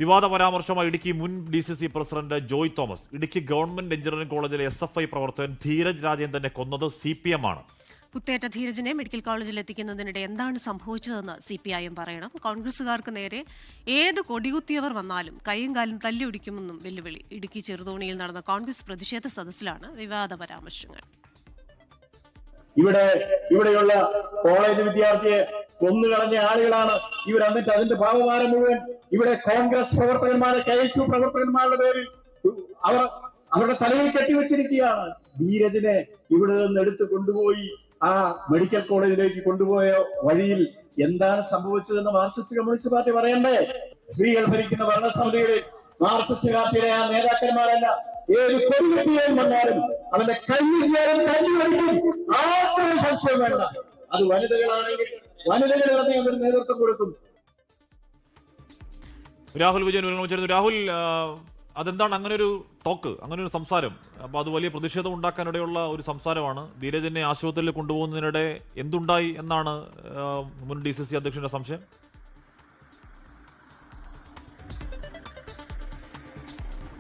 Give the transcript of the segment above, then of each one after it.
വിവാദ പരാമർശമായി ഇടുക്കി മുൻ DCC president Joy Thomas. Idukki government engineering കോളേജിലെ SFI പ്രവർത്തകൻ ധീരജ് രാജേന്ദ്രനെ കൊന്നത് CPM ആണ്. കുത്തേറ്റ ധീരജിനെ മെഡിക്കൽ കോളേജിൽ എത്തിക്കുന്നതിനിടെ എന്താണ് സംഭവിച്ചതെന്ന് CPIM പറയണം. കോൺഗ്രസുകാർക്ക് നേരെ ഏത് കൊടികുത്തിയവർ വന്നാലും കൈയും കാലും തല്ലിയൊടിക്കുമെന്നും വെല്ലുവിളി. ഇടുക്കി ചെറുതോണിയിൽ നടന്ന കോൺഗ്രസ് പ്രതിഷേധ സദസ്സിലാണ് വിവാദ പരാമർശങ്ങൾ. ഇവിടെയുള്ള കോളേജ് വിദ്യാർത്ഥിയെ കൊന്നുകളഞ്ഞ ആളുകളാണ് ഇവർ. എന്നിട്ട് അതിന്റെ ഭാവഭാരം മുഴുവൻ ഇവിടെ കോൺഗ്രസ് പ്രവർത്തകന്മാരെ, KSU പ്രവർത്തകന്മാരുടെ പേരിൽ അവരുടെ തലയിൽ കെട്ടിവെച്ചിരിക്കുകയാണ്. ധീരജിനെ ഇവിടെ നിന്ന് എടുത്ത് കൊണ്ടുപോയി ആ മെഡിക്കൽ കോളേജിലേക്ക് കൊണ്ടുപോയ വഴിയിൽ എന്താണ് സംഭവിച്ചതെന്ന് മാർക്സിസ്റ്റ് കമ്മ്യൂണിസ്റ്റ് പാർട്ടി പറയണ്ടേ? സ്ത്രീകൾ ഭരിക്കുന്ന ഭരണസമിതികളിൽ മാർക്സിസ്റ്റ് പാർട്ടിയുടെ ആ നേതാക്കന്മാരല്ല, ഏത് കൊടികുത്തിയും വന്നാലും അവന്റെ കയ്യിൽ ആർക്കും സംശയം വേണ്ട. അത് വനിതകളാണെങ്കിൽ വനിതകൾ ഇറങ്ങി അവർ നേതൃത്വം കൊടുക്കും. രാഹുൽ വിജയൻ ചേരുന്നു. രാഹുൽ, അതെന്താണ് അങ്ങനെ ഒരു ടോക്ക്, അങ്ങനെ ഒരു സംസാരം? അപ്പോൾ അത് വലിയ പ്രതിഷേധം ഉണ്ടാക്കാനിടയുള്ള ഒരു സംസാരമാണ്. ധീരജിനെ ആശുപത്രിയിൽ കൊണ്ടുപോകുന്നതിനിടെ എന്തുണ്ടായി എന്നാണ് മുൻ DCC അധ്യക്ഷന്റെ സംശയം.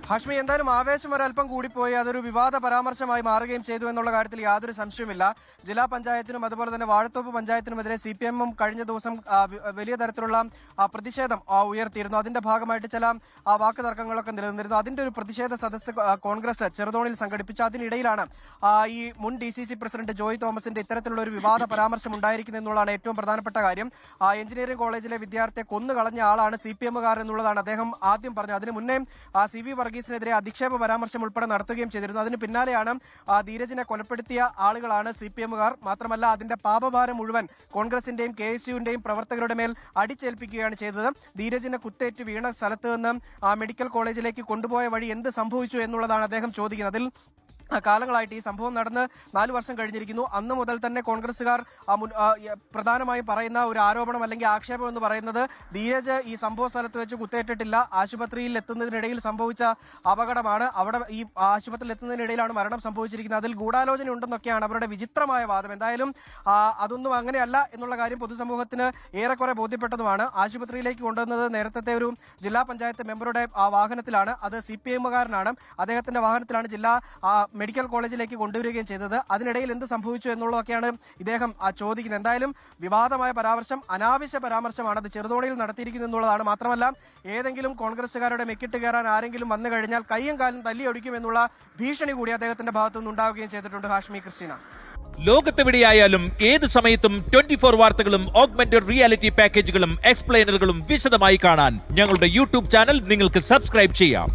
ഹാഷ്മി, എന്തായാലും ആവേശം ഒരൽപ്പം കൂടിപ്പോയി അതൊരു വിവാദ പരാമർശമായി മാറുകയും ചെയ്തു എന്നുള്ള കാര്യത്തിൽ യാതൊരു സംശയവുമില്ല. ജില്ലാ പഞ്ചായത്തിനും അതുപോലെ തന്നെ വാഴത്തോപ്പ് പഞ്ചായത്തിനുമെതിരെ CPM കഴിഞ്ഞ ദിവസം വലിയ തരത്തിലുള്ള പ്രതിഷേധം ഉയർത്തിയിരുന്നു. അതിന്റെ ഭാഗമായിട്ട് ചില വാക്ക് തർക്കങ്ങളൊക്കെ നിലനിന്നിരുന്നു. അതിന്റെ ഒരു പ്രതിഷേധ സദസ്സ് കോൺഗ്രസ് ചെറുതോണിയിൽ സംഘടിപ്പിച്ചു. അതിനിടയിലാണ് ഈ മുൻ DCC പ്രസിഡന്റ് ജോയ് തോമസിന്റെ ഇത്തരത്തിലുള്ള ഒരു വിവാദ പരാമർശം ഉണ്ടായിരിക്കുന്നത് എന്നുള്ളതാണ് ഏറ്റവും പ്രധാനപ്പെട്ട കാര്യം. എഞ്ചിനീയറിംഗ് കോളേജിലെ വിദ്യാർത്ഥിയെ കൊന്നുകളഞ്ഞ ആളാണ് CPM-കാർ എന്നുള്ളതാണ് അദ്ദേഹം ആദ്യം പറഞ്ഞത്. അതിന് മുന്നേ CB വർഗീസിനെതിരെ അധിക്ഷേപ പരാമർശം ഉൾപ്പെടെ നടത്തുകയും ചെയ്തിരുന്നു. അതിന് പിന്നാലെയാണ് ധീരജിനെ കൊലപ്പെടുത്തിയ ആളുകളാണ് CPM-കാർ. മാത്രമല്ല അതിന്റെ പാപഭാരം മുഴുവൻ കോൺഗ്രസിന്റെയും KSU-ന്റെയും പ്രവർത്തകരുടെ മേൽ അടിച്ചേൽപ്പിക്കുകയാണ് ചെയ്തത്. ധീരജിനെ കുത്തേറ്റ് വീണ സ്ഥലത്ത് നിന്ന് മെഡിക്കൽ കോളേജിലേക്ക് കൊണ്ടുപോയ വഴി എന്ത് സംഭവിച്ചു എന്നുള്ളതാണ് അദ്ദേഹം ചോദിക്കുന്നത്. അതിൽ കാലങ്ങളായിട്ട് ഈ സംഭവം നടന്ന് 4 വർഷം കഴിഞ്ഞിരിക്കുന്നു. അന്ന് മുതൽ തന്നെ കോൺഗ്രസുകാർ പ്രധാനമായും പറയുന്ന ഒരു ആരോപണം അല്ലെങ്കിൽ ആക്ഷേപം എന്ന് പറയുന്നത് ധീരജ് ഈ സംഭവ സ്ഥലത്ത് വെച്ച് കുത്തേറ്റിട്ടില്ല, ആശുപത്രിയിൽ എത്തുന്നതിനിടയിൽ സംഭവിച്ച അപകടമാണ്, അവിടെ ഈ ആശുപത്രിയിൽ എത്തുന്നതിനിടയിലാണ് മരണം സംഭവിച്ചിരിക്കുന്നത്, അതിൽ ഗൂഢാലോചന ഉണ്ടെന്നൊക്കെയാണ് അവരുടെ വിചിത്രമായ വാദം. എന്തായാലും അതൊന്നും അങ്ങനെയല്ല എന്നുള്ള കാര്യം പൊതുസമൂഹത്തിന് ഏറെക്കുറെ ബോധ്യപ്പെട്ടതുമാണ്. ആശുപത്രിയിലേക്ക് കൊണ്ടുവന്നത് നേരത്തെ ഒരു ജില്ലാ പഞ്ചായത്ത് മെമ്പറുടെ വാഹനത്തിലാണ്. അത് CPM-കാരനാണ്. അദ്ദേഹത്തിന്റെ വാഹനത്തിലാണ് ജില്ലാ മെഡിക്കൽ കോളേജിലേക്ക് കൊണ്ടുവരികയും ചെയ്തത്. അതിനിടയിൽ എന്ത് സംഭവിച്ചു എന്നുള്ളതൊക്കെയാണ് ഇദ്ദേഹം ചോദിക്കുന്നത്. എന്തായാലും വിവാദമായ പരാമർശം, അനാവശ്യ പരാമർശമാണ് അത് ചെറുതോണിയിൽ നടത്തിയിരിക്കുന്നത് എന്നുള്ളതാണ്. മാത്രമല്ല ഏതെങ്കിലും കോൺഗ്രസുകാരുടെ മെക്കിട്ട് കയറാൻ ആരെങ്കിലും വന്നു കഴിഞ്ഞാൽ കയ്യും കാലും തല്ലിയൊടിക്കുമെന്നുള്ള ഭീഷണി കൂടി അദ്ദേഹത്തിന്റെ ഭാഗത്തുനിന്ന് ഉണ്ടാവുകയും ചെയ്തിട്ടുണ്ട്. ഹാഷ്മി, ക്രിസ്റ്റീന. ലോകത്തെവിടെയായാലും ഏത് സമയത്തും 24 വാർത്തകളും ഓഗ്മെന്റഡ് റിയാലിറ്റി പാക്കേജുകളും എക്സ്പ്ലെയിനറുകളും വിശദമായി കാണാൻ ഞങ്ങളുടെ YouTube ചാനൽ നിങ്ങൾക്ക് സബ്സ്ക്രൈബ് ചെയ്യാം.